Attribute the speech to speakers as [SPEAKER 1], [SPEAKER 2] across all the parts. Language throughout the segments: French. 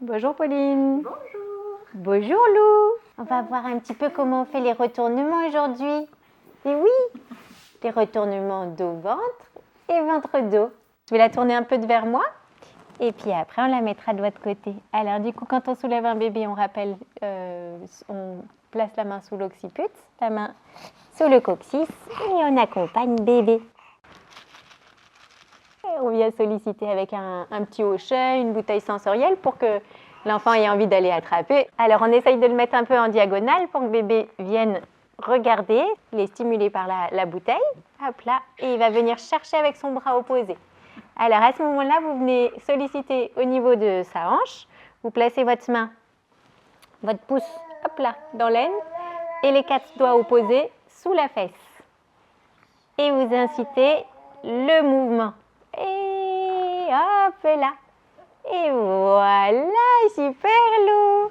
[SPEAKER 1] Bonjour Pauline.
[SPEAKER 2] Bonjour.
[SPEAKER 1] Bonjour Lou. On va voir un petit peu comment on fait les retournements aujourd'hui. Et oui, les retournements dos-ventre et ventre-dos. Je vais la tourner un peu vers moi et puis après on la mettra de l'autre côté. Alors du coup, quand on soulève un bébé, on rappelle, on place la main sous l'occiput, la main sous le coccyx et on accompagne bébé. On vient solliciter avec un petit hochet, une bouteille sensorielle pour que l'enfant ait envie d'aller attraper. Alors on essaye de le mettre un peu en diagonale pour que bébé vienne regarder, il est stimulé par la bouteille. Hop là, et il va venir chercher avec son bras opposé. Alors à ce moment-là, vous venez solliciter au niveau de sa hanche. Vous placez votre main, votre pouce, hop là, dans l'aine et les 4 doigts opposés sous la fesse. Et vous incitez le mouvement. Et hop là. Et voilà, super Lou.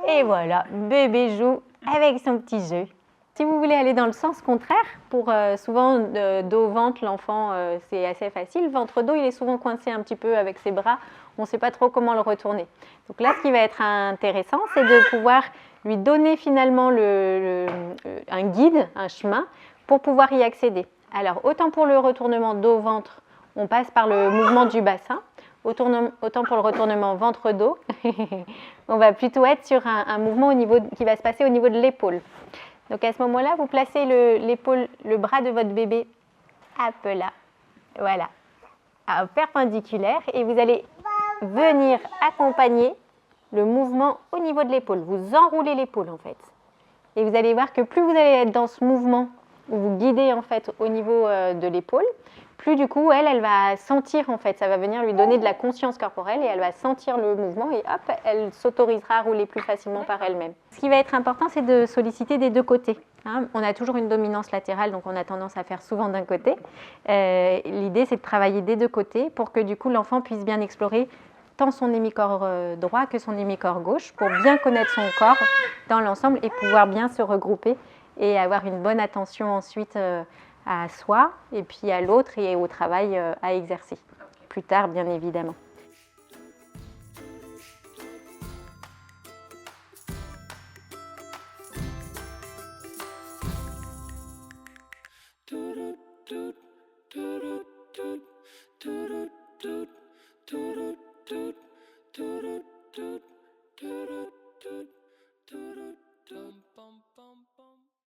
[SPEAKER 1] Et voilà, bébé joue avec son petit jeu. Si vous voulez aller dans le sens contraire, pour souvent dos-ventre, l'enfant, c'est assez facile. Ventre-dos, il est souvent coincé un petit peu avec ses bras. On ne sait pas trop comment le retourner. Donc là, ce qui va être intéressant, c'est de pouvoir lui donner finalement un guide, un chemin, pour pouvoir y accéder. Alors, autant pour le retournement dos-ventre, on passe par le mouvement du bassin. Autant pour le retournement ventre-dos, on va plutôt être sur un mouvement qui va se passer au niveau de l'épaule. Donc à ce moment-là, vous placez le bras de votre bébé, hop là, voilà, perpendiculaire, et vous allez venir accompagner le mouvement au niveau de l'épaule. Vous enroulez l'épaule en fait. Et vous allez voir que plus vous allez être dans ce mouvement, où vous guidez en fait au niveau de l'épaule, plus du coup elle va sentir en fait, ça va venir lui donner de la conscience corporelle et elle va sentir le mouvement et hop, elle s'autorisera à rouler plus facilement par elle-même. Ce qui va être important, c'est de solliciter des deux côtés. On a toujours une dominance latérale, donc on a tendance à faire souvent d'un côté. L'idée, c'est de travailler des deux côtés pour que du coup l'enfant puisse bien explorer tant son hémicorps droit que son hémicorps gauche pour bien connaître son corps dans l'ensemble et pouvoir bien se regrouper et avoir une bonne attention ensuite à soi et puis à l'autre et au travail à exercer. Plus tard, bien évidemment.